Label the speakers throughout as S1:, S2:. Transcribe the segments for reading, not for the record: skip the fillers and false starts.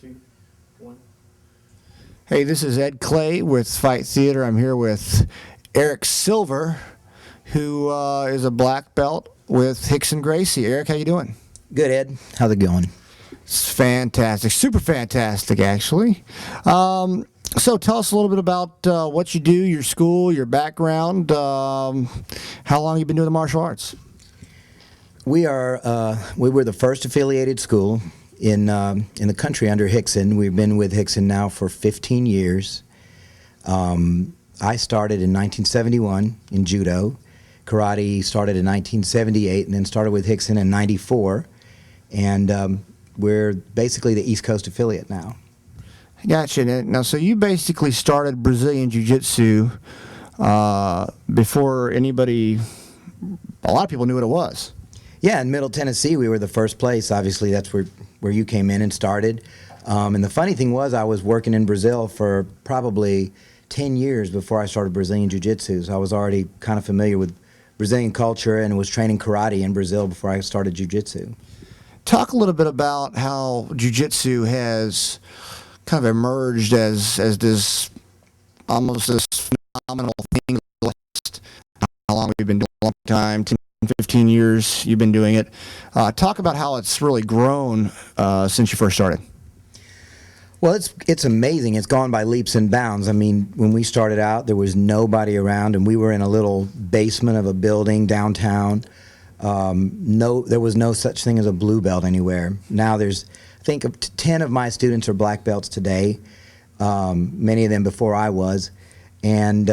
S1: 2, 1.
S2: Hey, this is Ed Clay with Fight Theater. I'm here with Eric Silver, who is a black belt with Rickson Gracie. Eric, how you doing?
S3: Good, Ed. How's it going?
S2: It's fantastic, super fantastic, actually. So tell us a little bit about what you do, your school, your background. How long you been doing the martial arts?
S3: We were the first affiliated school in the country under Hickson. We've been with Hickson now for 15 years. I started in 1971 in judo. Karate started in 1978 and then started with Hickson in 94. And we're basically the East Coast affiliate now.
S2: Gotcha. Now, so you basically started Brazilian Jiu-Jitsu before anybody, a lot of people knew what it was.
S3: Yeah, in Middle Tennessee, we were the first place. Obviously, that's where you came in and started. And the funny thing was, I was working in Brazil for probably 10 years before I started Brazilian Jiu-Jitsu. So I was already kind of familiar with Brazilian culture and was training karate in Brazil before I started Jiu-Jitsu.
S2: Talk a little bit about how Jiu-Jitsu has kind of emerged as this almost this phenomenal thing. How long we've been doing it, a long time, 10, 15 years you've been doing it. Talk about how it's really grown since you first started.
S3: Well, it's amazing. It's gone by leaps and bounds. I mean, when we started out, there was nobody around, and we were in a little basement of a building downtown. There was no such thing as a blue belt anywhere. Now there's, I think, 10 of my students are black belts today, many of them before I was. And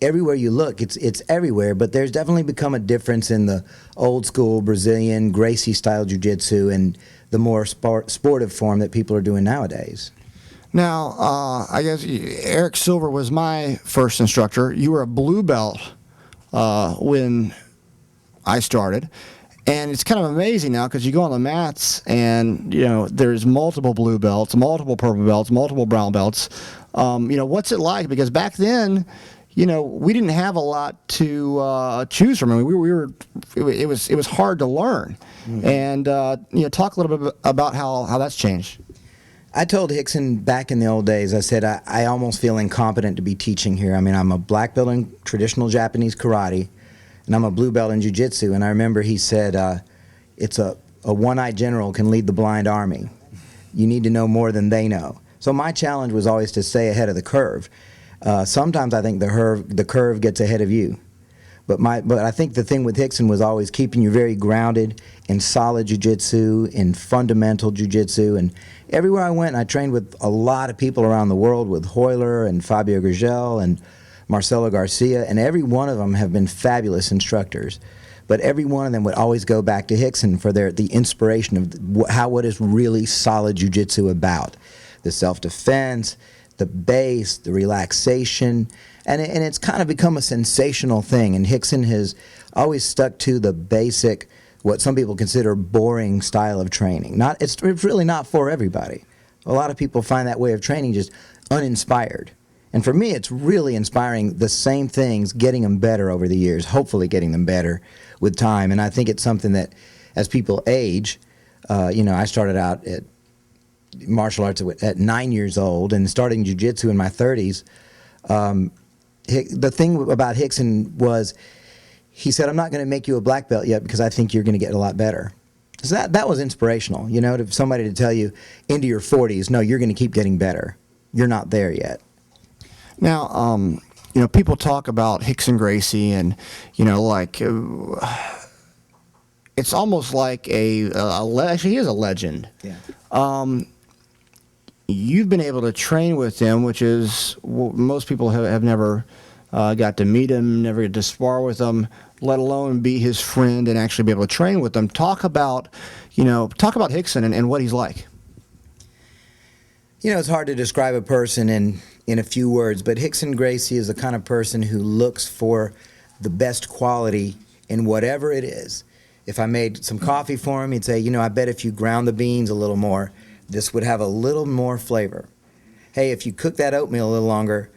S3: everywhere you look, it's everywhere, but there's definitely become a difference in the old school Brazilian Gracie style jiu-jitsu and the more sportive form that people are doing nowadays.
S2: Now, I guess Eric Silver was my first instructor. You were a blue belt when I started, and it's kind of amazing now because you go on the mats and there's multiple blue belts, multiple purple belts, multiple brown belts. What's it like? Because back then, we didn't have a lot to choose from. I mean, it was hard to learn. Mm-hmm. And talk a little bit about how that's changed.
S3: I told Hickson back in the old days, I said, I almost feel incompetent to be teaching here. I mean, I'm a black belt in traditional Japanese karate, and I'm a blue belt in jiu-jitsu. And I remember he said, it's a one-eyed general can lead the blind army. You need to know more than they know. So my challenge was always to stay ahead of the curve. Sometimes I think the curve gets ahead of you. But I think the thing with Hickson was always keeping you very grounded in solid jiu-jitsu, in fundamental jiu-jitsu. And everywhere I went, I trained with a lot of people around the world, with Hoyler and Fabio Gurgel and Marcelo Garcia, and every one of them have been fabulous instructors. But every one of them would always go back to Hickson for the inspiration of what is really solid jiu-jitsu about. The self-defense, the base, the relaxation, and it's kind of become a sensational thing. And Hickson has always stuck to the basic, what some people consider boring style of training. It's really not for everybody. A lot of people find that way of training just uninspired. And for me, it's really inspiring the same things, getting them better over the years, hopefully getting them better with time. And I think it's something that as people age, I started out at martial arts at 9 years old and starting jiu-jitsu in my 30s. The thing about Hickson was he said, I'm not going to make you a black belt yet because I think you're going to get a lot better. So that was inspirational, to somebody to tell you into your 40s, no, you're going to keep getting better. You're not there yet.
S2: Now, people talk about Rickson Gracie and, it's almost like actually he is a legend.
S3: Yeah.
S2: You've been able to train with him, which is most people have never got to meet him, never get to spar with him, let alone be his friend and actually be able to train with him. Talk about Hickson and what he's like.
S3: It's hard to describe a person in a few words, but Rickson Gracie is the kind of person who looks for the best quality in whatever it is. If I made some coffee for him, he'd say, I bet if you ground the beans a little more, this would have a little more flavor. Hey, if you cook that oatmeal a little longer,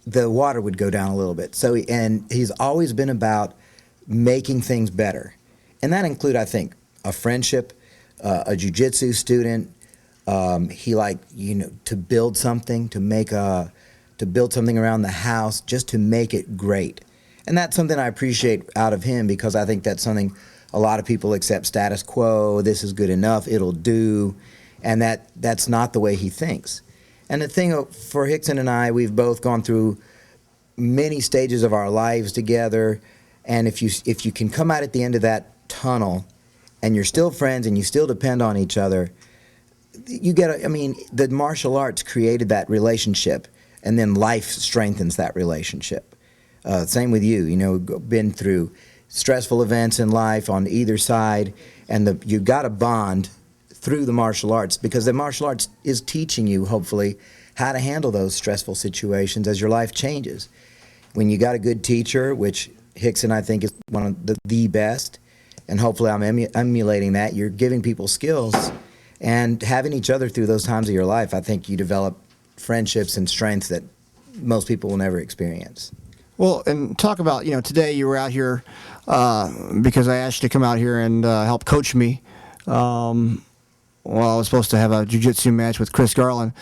S3: the water would go down a little bit. And he's always been about making things better. And that include, I think, a friendship, a jiu-jitsu student, He liked, to build something, to build something around the house, just to make it great. And that's something I appreciate out of him, because I think that's something a lot of people accept status quo. This is good enough. It'll do. And that's not the way he thinks. And the thing for Hickson and I, we've both gone through many stages of our lives together. And if you can come out at the end of that tunnel and you're still friends and you still depend on each other, the martial arts created that relationship, and then life strengthens that relationship. Same with you, been through stressful events in life on either side, and you got a bond through the martial arts, because the martial arts is teaching you, hopefully, how to handle those stressful situations as your life changes. When you got a good teacher, which Hickson, I think, is one of the best, and hopefully I'm emulating that, you're giving people skills, and having each other through those times of your life, I think you develop friendships and strengths that most people will never experience.
S2: Well, and talk about, today you were out here because I asked you to come out here and help coach me. Well, I was supposed to have a jiu-jitsu match with Chris Garland.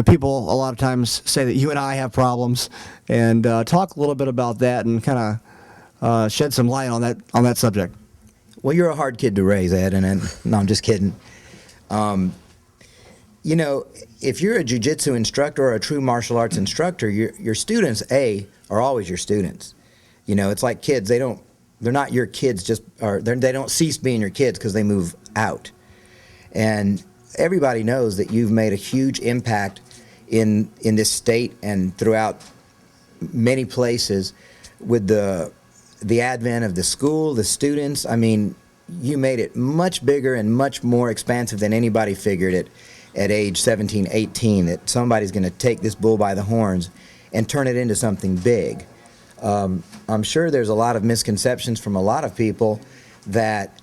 S2: People a lot of times say that you and I have problems, and talk a little bit about that and kind of shed some light on that subject.
S3: Well, you're a hard kid to raise, Ed, no, I'm just kidding. If you're a jiu-jitsu instructor or a true martial arts instructor, your students, are always your students. It's like kids. They're not your kids they don't cease being your kids because they move out. And everybody knows that you've made a huge impact in this state and throughout many places with the advent of the school, the students. You made it much bigger and much more expansive than anybody figured it at age 17, 18, that somebody's going to take this bull by the horns and turn it into something big. I'm sure there's a lot of misconceptions from a lot of people that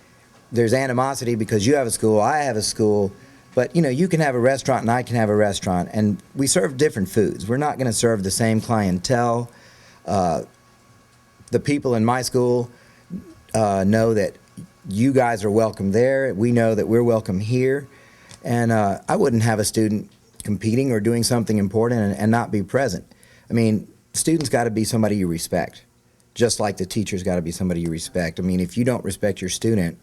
S3: there's animosity because you have a school, I have a school, but you can have a restaurant and I can have a restaurant, and we serve different foods. We're not going to serve the same clientele. The people in my school know that you guys are welcome there. We know that we're welcome here. And I wouldn't have a student competing or doing something important and not be present. Students got to be somebody you respect, just like the teacher's got to be somebody you respect. If you don't respect your student,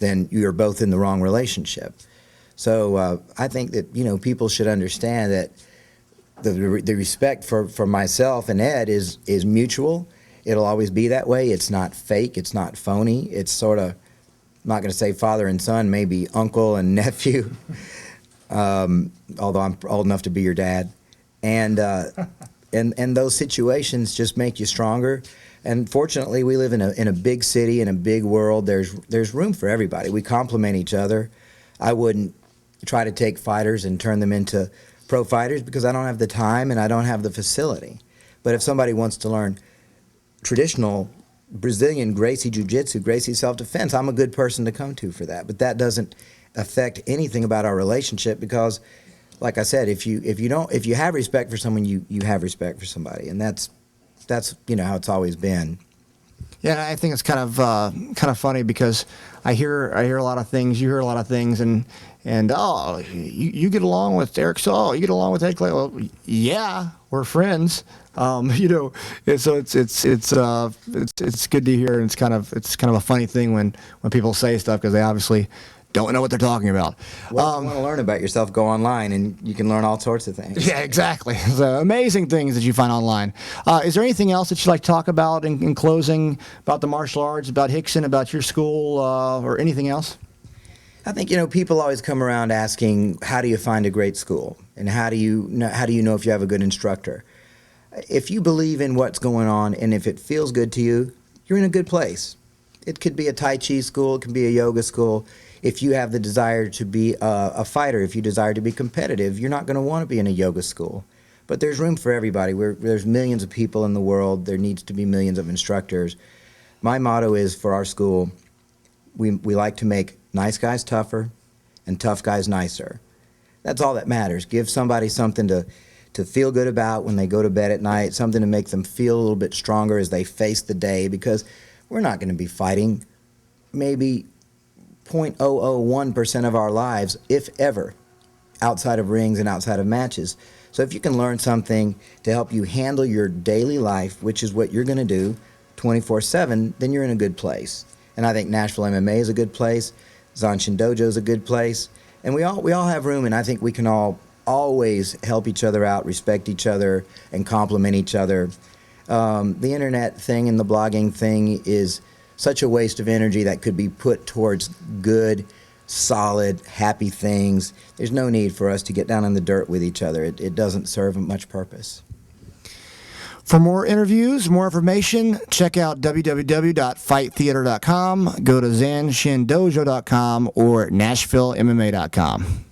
S3: then you're both in the wrong relationship. So I think that people should understand that the respect for myself and Ed is mutual. It'll always be that way. It's not fake. It's not phony. It's sort of, I'm not going to say father and son, maybe uncle and nephew, although I'm old enough to be your dad. And those situations just make you stronger. And fortunately, we live in a big city, in a big world. There's room for everybody. We complement each other. I wouldn't try to take fighters and turn them into pro fighters because I don't have the time and I don't have the facility. But if somebody wants to learn traditional Brazilian Gracie Jiu-Jitsu, Gracie self-defense, I'm a good person to come to for that. But that doesn't affect anything about our relationship because, like I said, if you have respect for someone, you have respect for somebody, and that's how it's always been.
S2: Yeah, I think it's kind of funny because I hear a lot of things, you hear a lot of things, and you get along with Eric Saul, you get along with Ed Clay. Well, yeah, we're friends. So it's good to hear, and it's kind of a funny thing when people say stuff because they obviously don't know what they're talking about.
S3: Well, if you want to learn about yourself, go online, and you can learn all sorts of things.
S2: Yeah, exactly. So amazing things that you find online. Is there anything else that you'd like to talk about in closing about the martial arts, about Hickson, about your school, or anything else?
S3: I think people always come around asking, how do you find a great school, and how do you know if you have a good instructor? If you believe in what's going on, and if it feels good to you, you're in a good place. It could be a Tai Chi school, it can be a yoga school. If you have the desire to be a fighter, if you desire to be competitive, you're not going to want to be in a yoga school. But there's room for everybody. There's millions of people in the world. There needs to be millions of instructors. My motto is for our school, we like to make nice guys tougher and tough guys nicer. That's all that matters. Give somebody something to feel good about when they go to bed at night, something to make them feel a little bit stronger as they face the day, because we're not going to be fighting maybe 0.001% of our lives, if ever. outside of rings and outside of matches. So if you can learn something to help you handle your daily life, which is what you're going to do 24/7, then you're in a good place. And I think Nashville MMA is a good place. Zanshin Dojo is a good place. And we all have room, and I think we can all always help each other out, respect each other, and compliment each other. The internet thing and the blogging thing is such a waste of energy that could be put towards good, solid, happy things. There's no need for us to get down in the dirt with each other. It doesn't serve much purpose.
S2: For more interviews, more information, check out www.fighttheater.com, go to zanshindojo.com, or nashvillemma.com.